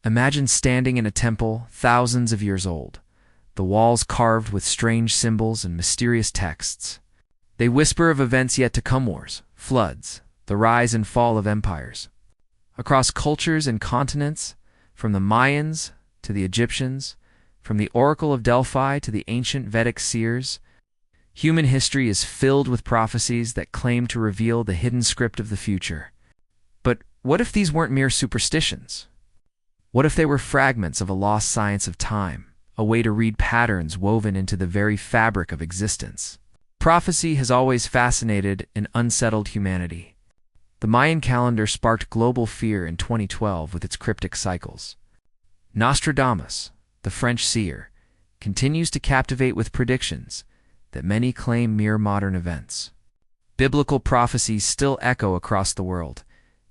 Imagine standing in a temple thousands of years old, the walls carved with strange symbols and mysterious texts. They whisper of events yet to come: wars, floods, the rise and fall of empires. Across cultures and continents, from the Mayans to the Egyptians, from the Oracle of Delphi to the ancient Vedic seers, human history is filled with prophecies that claim to reveal the hidden script of the future. But what if these weren't mere superstitions? What if they were fragments of a lost science of time, a way to read patterns woven into the very fabric of existence? Prophecy has always fascinated and unsettled humanity. The Mayan calendar sparked global fear in 2012 with its cryptic cycles. Nostradamus, the French seer, continues to captivate with predictions that many claim mere modern events. Biblical prophecies still echo across the world,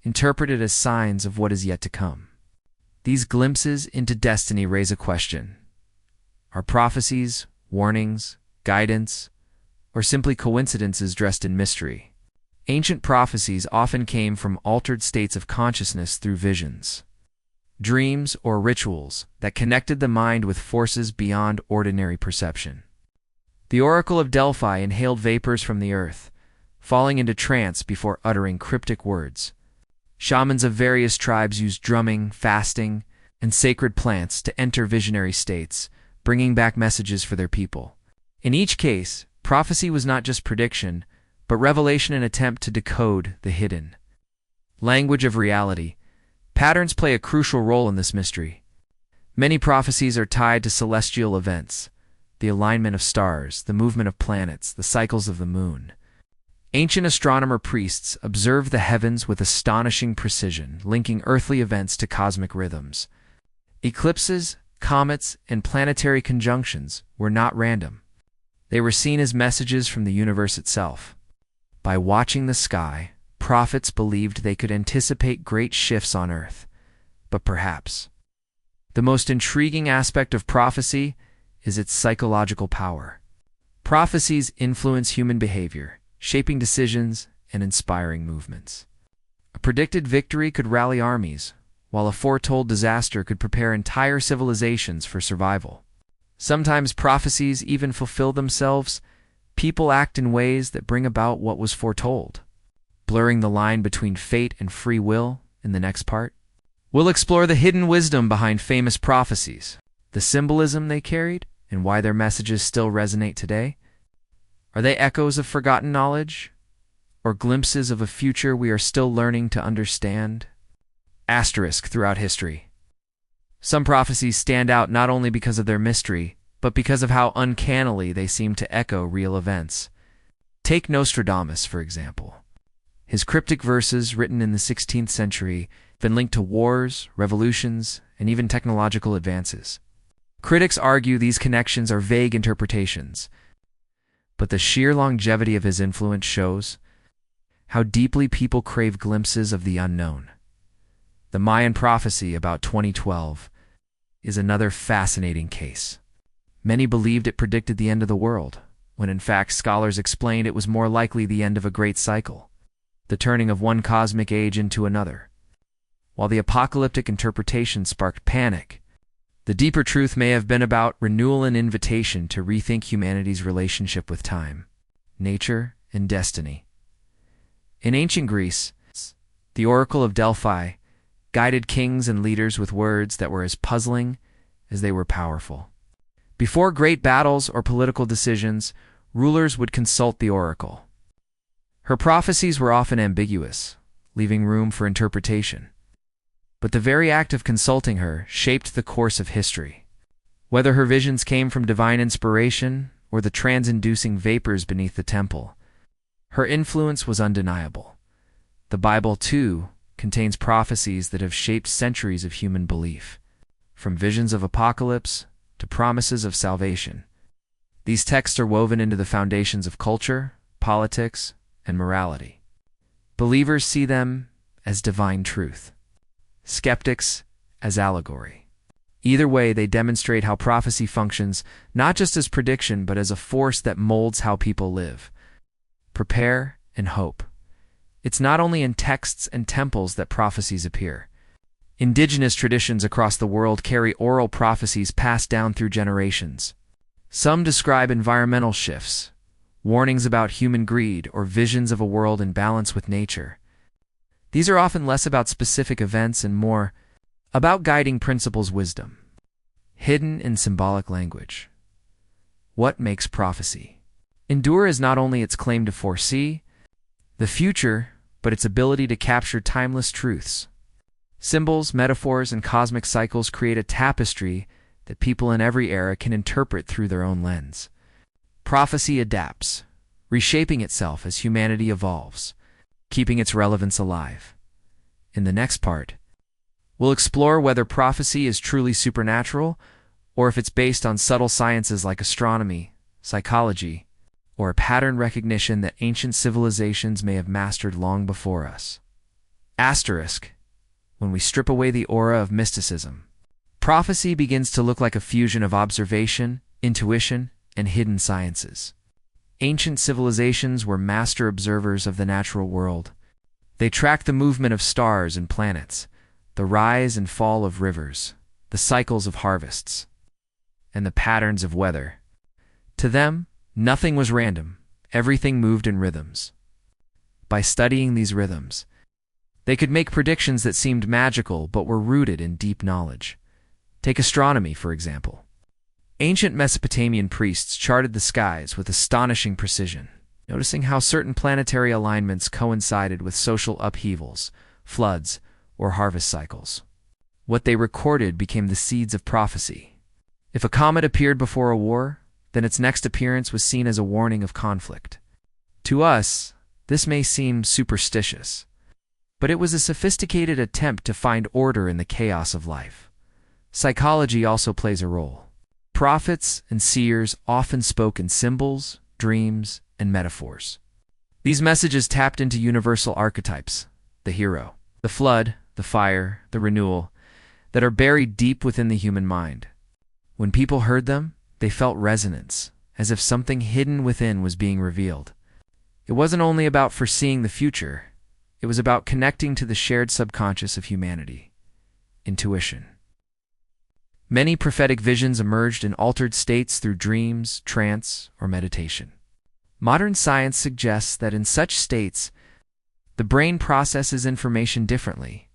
interpreted as signs of what is yet to come. These glimpses into destiny raise a question. Are prophecies, warnings, guidance, or simply coincidences dressed in mystery? Ancient prophecies often came from altered states of consciousness through visions, dreams, or rituals that connected the mind with forces beyond ordinary perception. The Oracle of Delphi inhaled vapors from the earth, falling into trance before uttering cryptic words. Shamans of various tribes used drumming, fasting, and sacred plants to enter visionary states, bringing back messages for their people. In each case, prophecy was not just prediction, but revelation, an attempt to decode the hidden language of reality. Patterns play a crucial role in this mystery. Many prophecies are tied to celestial events, the alignment of stars, the movement of planets, the cycles of the moon. Ancient astronomer priests observed the heavens with astonishing precision, linking earthly events to cosmic rhythms. Eclipses, comets, and planetary conjunctions were not random. They were seen as messages from the universe itself. By watching the sky, prophets believed they could anticipate great shifts on Earth. But perhaps the most intriguing aspect of prophecy is its psychological power. Prophecies influence human behavior, shaping decisions and inspiring movements. A predicted victory could rally armies, while a foretold disaster could prepare entire civilizations for survival. Sometimes prophecies even fulfill themselves. People act in ways that bring about what was foretold, blurring the line between fate and free will. In the next part, we'll explore the hidden wisdom behind famous prophecies, the symbolism they carried, and why their messages still resonate today. Are they echoes of forgotten knowledge, or glimpses of a future we are still learning to understand? Asterisk throughout history. Some prophecies stand out not only because of their mystery, but because of how uncannily they seem to echo real events. Take Nostradamus, for example. His cryptic verses, written in the 16th century, have been linked to wars, revolutions, and even technological advances. Critics argue these connections are vague interpretations, but the sheer longevity of his influence shows how deeply people crave glimpses of the unknown. The Mayan prophecy about 2012 is another fascinating case. Many believed it predicted the end of the world, when in fact scholars explained it was more likely the end of a great cycle, the turning of one cosmic age into another. While the apocalyptic interpretation sparked panic, the deeper truth may have been about renewal and invitation to rethink humanity's relationship with time, nature, and destiny. In ancient Greece, the Oracle of Delphi guided kings and leaders with words that were as puzzling as they were powerful. Before great battles or political decisions, rulers would consult the oracle. Her prophecies were often ambiguous, leaving room for interpretation. But the very act of consulting her shaped the course of history. Whether her visions came from divine inspiration or the trance-inducing vapors beneath the temple, her influence was undeniable. The Bible, too, contains prophecies that have shaped centuries of human belief, from visions of apocalypse to promises of salvation. These texts are woven into the foundations of culture, politics, and morality. Believers see them as divine truth, skeptics as allegory. Either way, they demonstrate how prophecy functions not just as prediction, but as a force that molds how people live, prepare, and hope. It's not only in texts and temples that prophecies appear. Indigenous traditions across the world carry oral prophecies passed down through generations. Some describe environmental shifts, warnings about human greed, or visions of a world in balance with nature. These are often less about specific events and more about guiding principles, wisdom, hidden in symbolic language. What makes prophecy endure is not only its claim to foresee the future, but its ability to capture timeless truths. Symbols, metaphors, and cosmic cycles create a tapestry that people in every era can interpret through their own lens. Prophecy adapts, reshaping itself as humanity evolves, keeping its relevance alive. In the next part, we'll explore whether prophecy is truly supernatural or if it's based on subtle sciences like astronomy, psychology, or a pattern recognition that ancient civilizations may have mastered long before us. Asterisk. When we strip away the aura of mysticism, prophecy begins to look like a fusion of observation, intuition, and hidden sciences. Ancient civilizations were master observers of the natural world. They tracked the movement of stars and planets, the rise and fall of rivers, the cycles of harvests, and the patterns of weather. To them, nothing was random. Everything moved in rhythms. By studying these rhythms, they could make predictions that seemed magical but were rooted in deep knowledge. Take astronomy, for example. Ancient Mesopotamian priests charted the skies with astonishing precision, noticing how certain planetary alignments coincided with social upheavals, floods, or harvest cycles. What they recorded became the seeds of prophecy. If a comet appeared before a war, then its next appearance was seen as a warning of conflict. To us, this may seem superstitious, but it was a sophisticated attempt to find order in the chaos of life. Psychology also plays a role. Prophets and seers often spoke in symbols, dreams, and metaphors. These messages tapped into universal archetypes, the hero, the flood, the fire, the renewal, that are buried deep within the human mind. When people heard them, they felt resonance, as if something hidden within was being revealed. It wasn't only about foreseeing the future, it was about connecting to the shared subconscious of humanity. Intuition. Many prophetic visions emerged in altered states through dreams, trance, or meditation. Modern science suggests that in such states, the brain processes information differently,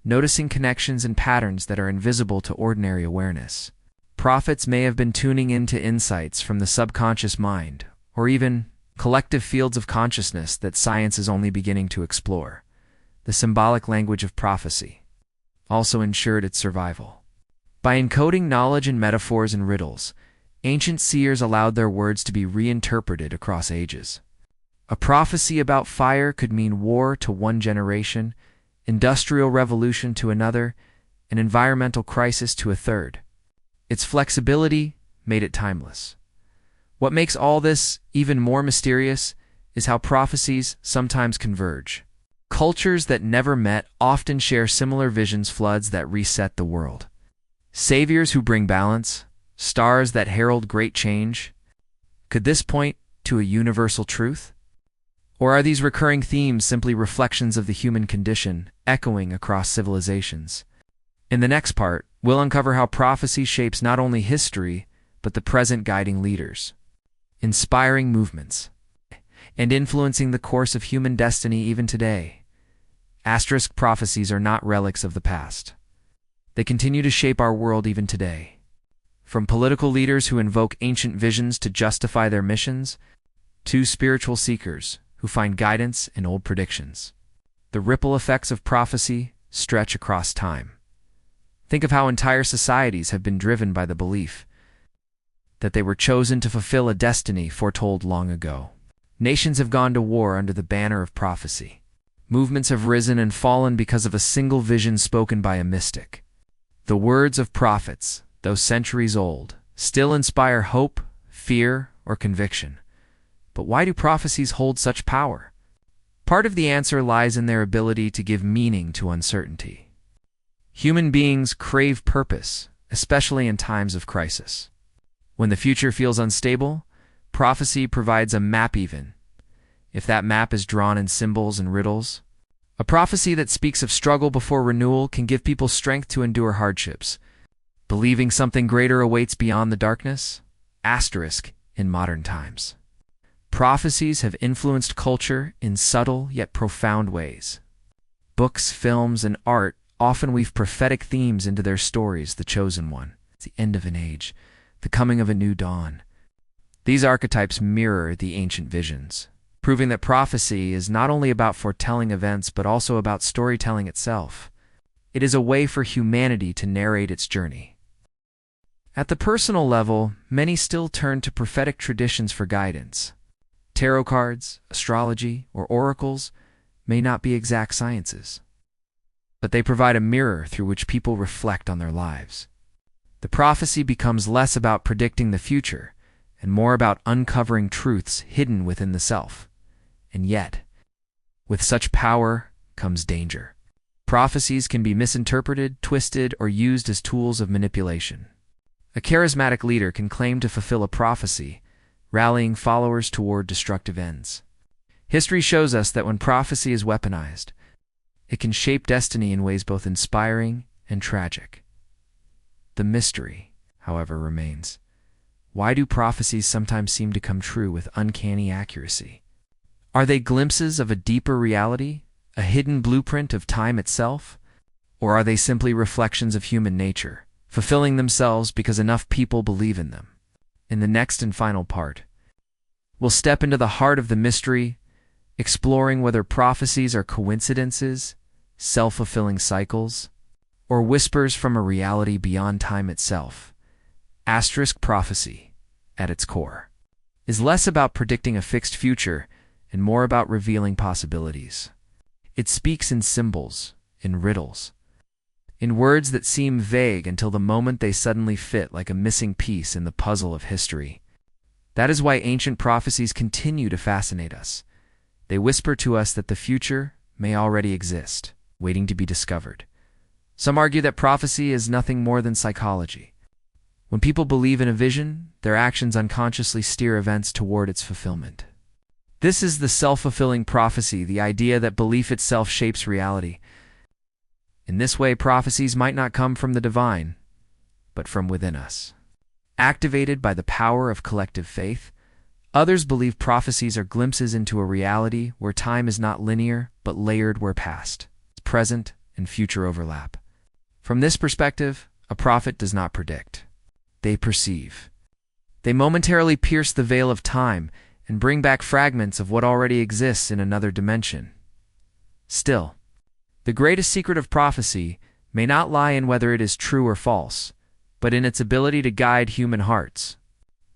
noticing connections and patterns that are invisible to ordinary awareness. Prophets may have been tuning into insights from the subconscious mind, or even collective fields of consciousness that science is only beginning to explore. The symbolic language of prophecy also ensured its survival. By encoding knowledge in metaphors and riddles, ancient seers allowed their words to be reinterpreted across ages. A prophecy about fire could mean war to one generation, industrial revolution to another, an environmental crisis to a third. Its flexibility made it timeless. What makes all this even more mysterious is how prophecies sometimes converge. Cultures that never met often share similar visions, floods that reset the world, saviors who bring balance, stars that herald great change. Could this point to a universal truth? Or are these recurring themes simply reflections of the human condition, echoing across civilizations? In the next part, we'll uncover how prophecy shapes not only history, but the present, guiding leaders, inspiring movements, and influencing the course of human destiny even today. Asterisk. Prophecies are not relics of the past. They continue to shape our world even today. From political leaders who invoke ancient visions to justify their missions, to spiritual seekers who find guidance in old predictions, the ripple effects of prophecy stretch across time. Think of how entire societies have been driven by the belief that they were chosen to fulfill a destiny foretold long ago. Nations have gone to war under the banner of prophecy. Movements have risen and fallen because of a single vision spoken by a mystic. The words of prophets, though centuries old, still inspire hope, fear, or conviction. But why do prophecies hold such power? Part of the answer lies in their ability to give meaning to uncertainty. Human beings crave purpose, especially in times of crisis. When the future feels unstable, prophecy provides a map even if that map is drawn in symbols and riddles. A prophecy that speaks of struggle before renewal can give people strength to endure hardships. Believing something greater awaits beyond the darkness? Asterisk in modern times. Prophecies have influenced culture in subtle yet profound ways. Books, films, and art often weave prophetic themes into their stories: the chosen one, the end of an age, the coming of a new dawn. These archetypes mirror the ancient visions, proving that prophecy is not only about foretelling events but also about storytelling itself. It is a way for humanity to narrate its journey. At the personal level, many still turn to prophetic traditions for guidance. Tarot cards, astrology, or oracles may not be exact sciences, but they provide a mirror through which people reflect on their lives. The prophecy becomes less about predicting the future and more about uncovering truths hidden within the self. And yet, with such power comes danger. Prophecies can be misinterpreted, twisted, or used as tools of manipulation. A charismatic leader can claim to fulfill a prophecy, rallying followers toward destructive ends. History shows us that when prophecy is weaponized, it can shape destiny in ways both inspiring and tragic. The mystery, however, remains. Why do prophecies sometimes seem to come true with uncanny accuracy? Are they glimpses of a deeper reality, a hidden blueprint of time itself? Or are they simply reflections of human nature, fulfilling themselves because enough people believe in them? In the next and final part, we'll step into the heart of the mystery, exploring whether prophecies are coincidences, self-fulfilling cycles, or whispers from a reality beyond time itself. Asterisk prophecy, at its core, is less about predicting a fixed future and more about revealing possibilities. It speaks in symbols, in riddles, in words that seem vague until the moment they suddenly fit like a missing piece in the puzzle of history. That is why ancient prophecies continue to fascinate us. They whisper to us that the future may already exist, waiting to be discovered. Some argue that prophecy is nothing more than psychology. When people believe in a vision, their actions unconsciously steer events toward its fulfillment. This is the self-fulfilling prophecy, the idea that belief itself shapes reality. In this way, prophecies might not come from the divine, but from within us. Activated by the power of collective faith, others believe prophecies are glimpses into a reality where time is not linear, but layered, where past, present, and future overlap. From this perspective, a prophet does not predict. They perceive. They momentarily pierce the veil of time and bring back fragments of what already exists in another dimension. Still, the greatest secret of prophecy may not lie in whether it is true or false, but in its ability to guide human hearts.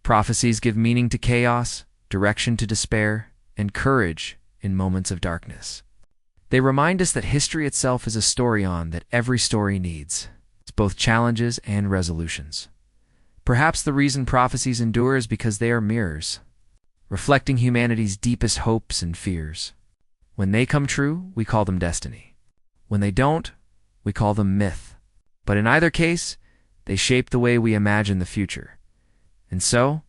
Prophecies give meaning to chaos, direction to despair, and courage in moments of darkness. They remind us that history itself is a story that every story needs. It's both challenges and resolutions. Perhaps the reason prophecies endure is because they are mirrors, reflecting humanity's deepest hopes and fears. When they come true, we call them destiny. When they don't, we call them myth. But in either case, they shape the way we imagine the future. And so,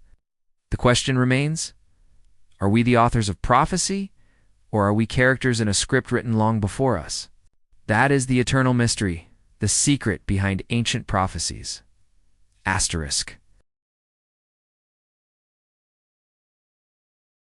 the question remains, are we the authors of prophecy, or are we characters in a script written long before us? That is the eternal mystery, the secret behind ancient prophecies. Asterisk.